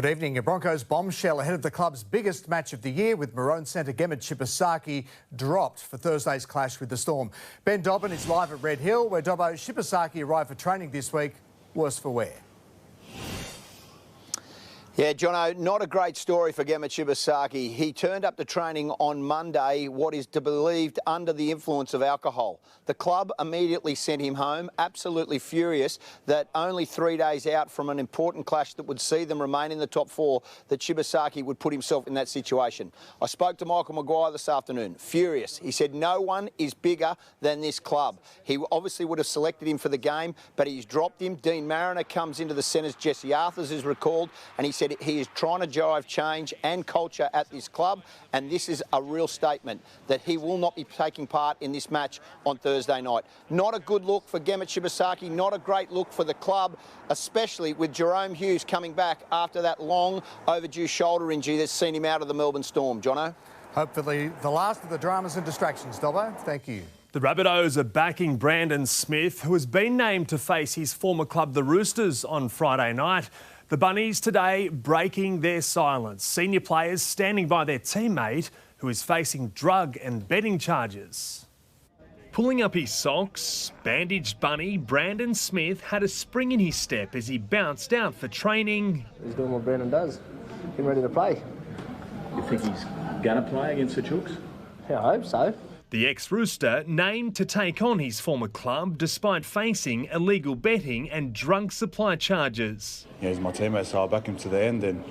Good evening. A Broncos bombshell ahead of the club's biggest match of the year, with Maroon centre Gemma Shibasaki dropped for Thursday's clash with the Storm. Ben Dobbin is live at Red Hill, where Dobbo Shibasaki arrived for training this week. Worse for wear. Yeah, Jono, not a great story for Gemma Shibasaki. He turned up to training on Monday, what is believed under the influence of alcohol. The club immediately sent him home, absolutely furious that only 3 days out from an important clash that would see them remain in the top four, that Shibasaki would put himself in that situation. I spoke to Michael Maguire this afternoon, furious. He said no one is bigger than this club. He obviously would have selected him for the game, but he's dropped him. Dean Mariner comes into the centres, Jesse Arthurs is recalled, and he said he is trying to drive change and culture at this club, and this is a real statement that he will not be taking part in this match on Thursday night. Not a good look for Gemma Shibasaki, not a great look for the club, especially with Jerome Hughes coming back after that long overdue shoulder injury that's seen him out of the Melbourne Storm. Jono? Hopefully the last of the dramas and distractions, Dobbo. Thank you. The Rabbitohs are backing Brandon Smith, who has been named to face his former club, the Roosters, on Friday night. The Bunnies today breaking their silence. Senior players standing by their teammate, who is facing drug and betting charges. Pulling up his socks, bandaged bunny Brandon Smith had a spring in his step as he bounced out for training. He's doing what Brandon does. Getting ready to play. You think he's going to play against the Chooks? Yeah, I hope so. The ex-Rooster named to take on his former club despite facing illegal betting and drunk supply charges. Yeah, he's my teammate, so I'll back him to the end. And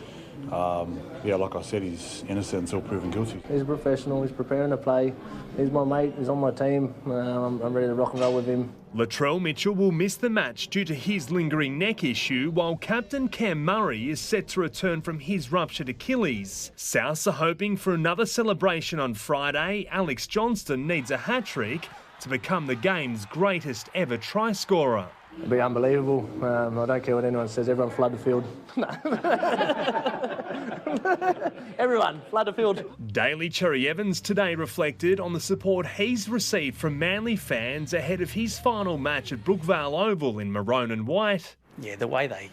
yeah, like I said, he's innocent until proven guilty. He's a professional. He's preparing to play. He's my mate. He's on my team. I'm ready to rock and roll with him. Latrell Mitchell will miss the match due to his lingering neck issue, while captain Cam Murray is set to return from his ruptured Achilles. Souths are hoping for another celebration on Friday. Alex Johnston needs a hat-trick to become the game's greatest ever try scorer. It'll be unbelievable. I don't care what anyone says. Everyone flood the field. Everyone, flood the field. Daly Cherry Evans today reflected on the support he's received from Manly fans ahead of his final match at Brookvale Oval in maroon and white. Yeah, the way they,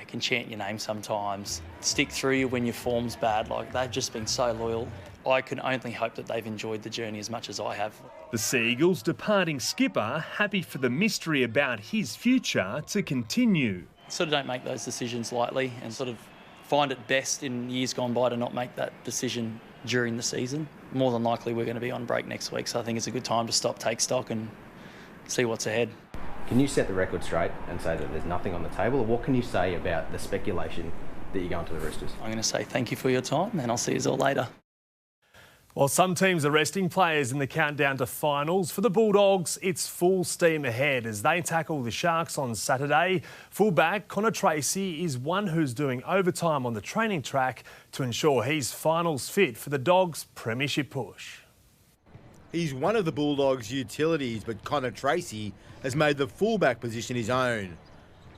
can chant your name sometimes, stick through you when your form's bad, they've just been so loyal. I can only hope that they've enjoyed the journey as much as I have. The Seagulls' departing skipper happy for the mystery about his future to continue. Sort of don't make those decisions lightly and sort of find it best in years gone by to not make that decision during the season. More than likely we're going to be on break next week, so I think it's a good time to stop, take stock and see what's ahead. Can you set the record straight and say that there's nothing on the table, or what can you say about the speculation that you're going to the Roosters? I'm going to say thank you for your time and I'll see you all later. While some teams are resting players in the countdown to finals, for the Bulldogs, it's full steam ahead as they tackle the Sharks on Saturday. Fullback Connor Tracy is one who's doing overtime on the training track to ensure he's finals fit for the Dogs' premiership push. He's one of the Bulldogs' utilities, but Connor Tracy has made the fullback position his own.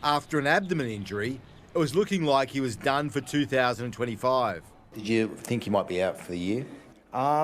After an abdomen injury, it was looking like he was done for 2025. Did you think he might be out for the year?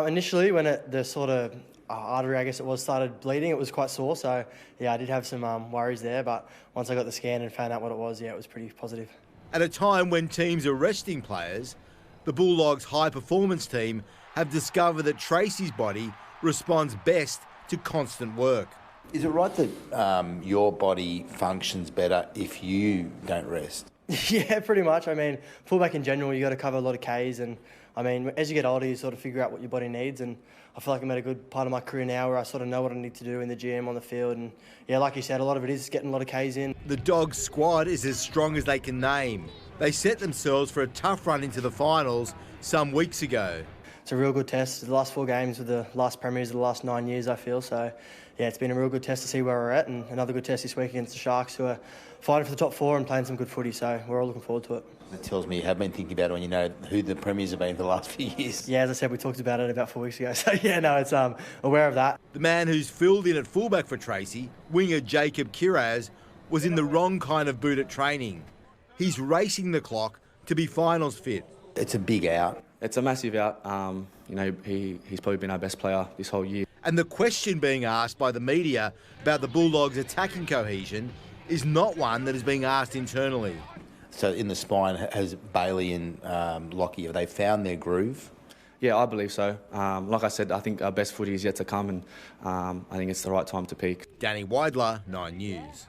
Initially, when the sort of artery, I guess it was, started bleeding, it was quite sore. So, yeah, I did have some worries there. But once I got the scan and found out what it was, yeah, it was pretty positive. At a time when teams are resting players, the Bulldogs' high-performance team have discovered that Tracy's body responds best to constant work. Is it right that your body functions better if you don't rest? Yeah, pretty much. I mean, fullback in general, you got to cover a lot of Ks, and I mean, as you get older, you sort of figure out what your body needs, and I feel like I'm at a good part of my career now where I sort of know what I need to do in the gym, on the field, and yeah, like you said, a lot of it is getting a lot of Ks in. The Dogs squad is as strong as they can name. They set themselves for a tough run into the finals some weeks ago. It's a real good test. The last 4 games were the last premiers of the last 9 years, I feel. So, yeah, it's been a real good test to see where we're at, and another good test this week against the Sharks, who are fighting for the top 4 and playing some good footy. So we're all looking forward to it. That tells me you have been thinking about it when you know who the premiers have been for the last few years. Yeah, as I said, we talked about it about 4 weeks ago. So, yeah, no, it's aware of that. The man who's filled in at fullback for Tracy, winger Jacob Kiraz, was in the wrong kind of boot at training. He's racing the clock to be finals fit. It's a big out. It's a massive out. He's probably been our best player this whole year. And the question being asked by the media about the Bulldogs' attacking cohesion is not one that is being asked internally. So in the spine, has Bailey and Lockie, have they found their groove? Yeah, I believe so. Like I said, I think our best footy is yet to come, and I think it's the right time to peak. Danny Weidler, 9 News.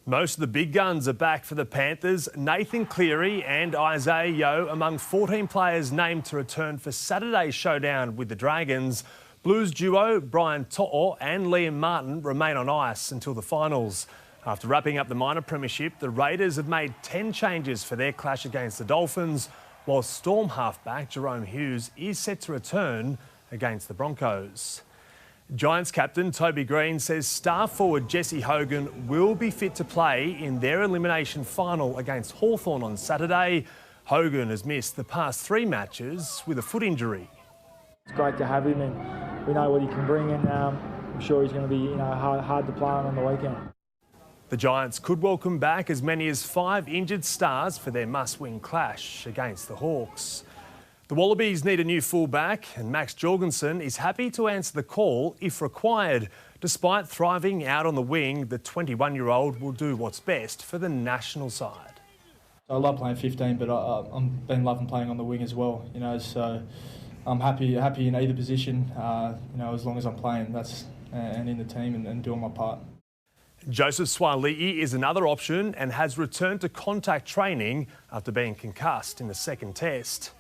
Most of the big guns are back for the Panthers. Nathan Cleary and Isaiah Yeo among 14 players named to return for Saturday's showdown with the Dragons. Blues duo Brian To'o and Liam Martin remain on ice until the finals. After wrapping up the minor premiership, the Raiders have made 10 changes for their clash against the Dolphins, while Storm halfback Jerome Hughes is set to return against the Broncos. Giants captain Toby Green says star forward Jesse Hogan will be fit to play in their elimination final against Hawthorn on Saturday. Hogan has missed the past 3 matches with a foot injury. It's great to have him, and we know what he can bring, and I'm sure he's going to be hard to play on the weekend. The Giants could welcome back as many as 5 injured stars for their must-win clash against the Hawks. The Wallabies need a new fullback, and Max Jorgensen is happy to answer the call if required. Despite thriving out on the wing, the 21-year-old will do what's best for the national side. I love playing 15, but I've been loving playing on the wing as well. So I'm happy in either position. As long as I'm playing, and in the team and doing my part. Joseph Swali'i is another option and has returned to contact training after being concussed in the second test.